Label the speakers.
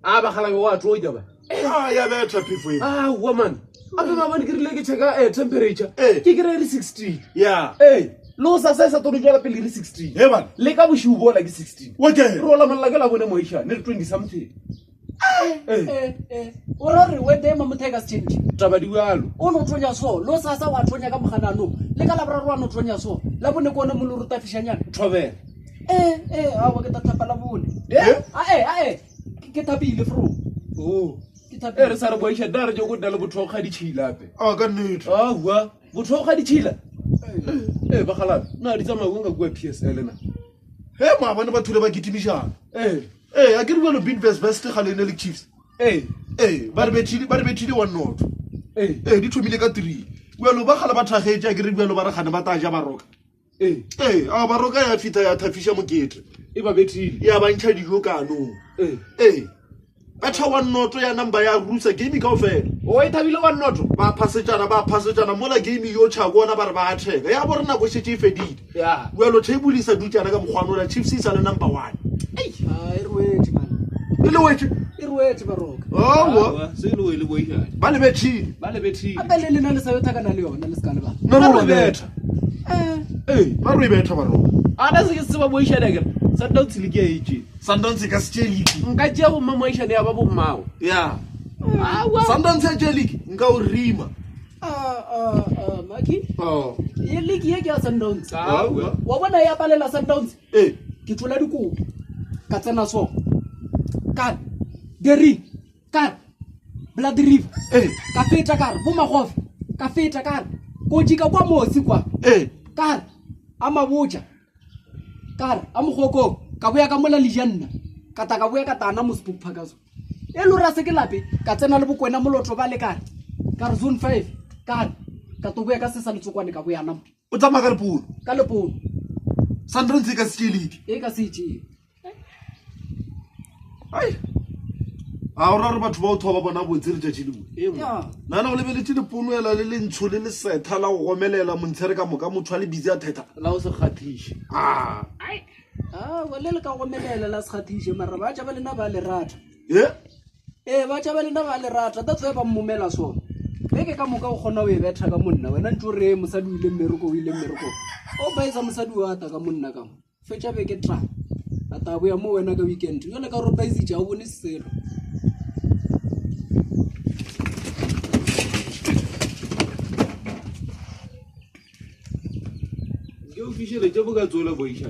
Speaker 1: ba khala wa tlo ja ba
Speaker 2: ya betha phifo
Speaker 1: woman abe ba bone ke rile ke checka temperature ke kire re 16
Speaker 2: ya
Speaker 1: lo sa sa to jela pele re 16
Speaker 2: man
Speaker 1: le ka boshiu bola ke 16
Speaker 2: okay
Speaker 1: rola malla ke la bone moisha ne 20 something
Speaker 3: ora re wede ma mtheka change
Speaker 1: taba diwalo
Speaker 3: ono tronya so lo sa sa wa tronya ka moganano le ka la bra rwa no tronya so la bone ko ne moluru ta fishanyana
Speaker 1: thobela
Speaker 3: a wa ke ta thapa la bone ke tapile fro ke tapile
Speaker 1: re sa re boisha dare jo go dala bothoga di chilape
Speaker 2: ka nnete
Speaker 1: wa bothoga di chila ba khala na di tsama go nga kwa PSL na
Speaker 2: ma bana ba thule ba gitimishana a ke re bolo beat best ga le ne le Chiefs ba re betile one not di thomile ka 3 buelo ba khala ba thagetse a ke re buelo ba re gane ba ta ja baroka a baroka ya fita ya thafisha mokete
Speaker 1: e ba betile
Speaker 2: ya ba ntšha dijo kano ba tha one not ya number ya rusa game ka ofela
Speaker 1: o e thabile one not
Speaker 2: ba phasetsana mola game yo tšha bona ba re ba atheka ya bona nako shetse e fedile
Speaker 1: ya
Speaker 2: buelo table isa dutjana ka mogwano la Chiefs isa le number 1
Speaker 3: irwetse man
Speaker 2: ile wetse
Speaker 3: irwetse baroka
Speaker 1: se lo ile boisha
Speaker 2: ba le betile
Speaker 3: apele le na le sa yotha kana le yona le skala ba
Speaker 2: no no betha ba re betha baroka
Speaker 1: ana se ke se ba boisha da ke Sundowns le ke ije
Speaker 2: Sundowns ka stjeliki
Speaker 1: nka tjea bo mamoisha ne ya ba bo mmao
Speaker 2: ya Sundowns ya stjeliki nka o rima
Speaker 3: maki ye league ye ke ya Sundowns wa bona ya palela Sundowns ke tlola dikopo ka tsena so ka deri ka blood river ka feta ka bo magofe ka feta ka ko jika kwa mosi kwa ka amabuja ka amogoko ka boya ka mola lejanna ka ta ka boya ka tana mo spook phakaso e lo ra se ke lape ka tsena le bokwena molotho ba le ka re zone 5 ka to boya ka se sa letsokwane ka boya nna
Speaker 2: o tsama ka lepulo
Speaker 3: ka lepulo
Speaker 2: Sundowns ka stjeliki
Speaker 3: ka se tshi
Speaker 2: ai a ora re batho ba o thoba bona bo tsere tjatši le nana o lebeletse leponoela le ntsho le setha la go gomelela montshere ka moka motho a le busy a theta
Speaker 1: la o se khathishe
Speaker 3: wa le ka gomelela la se khathishe mara ba tja ba lena ba le rata ba tja ba lena ba le rata that's why ba mmomela so ke ka moka o gona o e betha ka monna wena ntse re mosadi o ile mmereko o ba isa mosadi wa ta ka monna ka fetša be ke tra ata bo ya mo wena ka weekend yona ka ro ba isitša o bone selo
Speaker 1: ke official je boka tsola boisha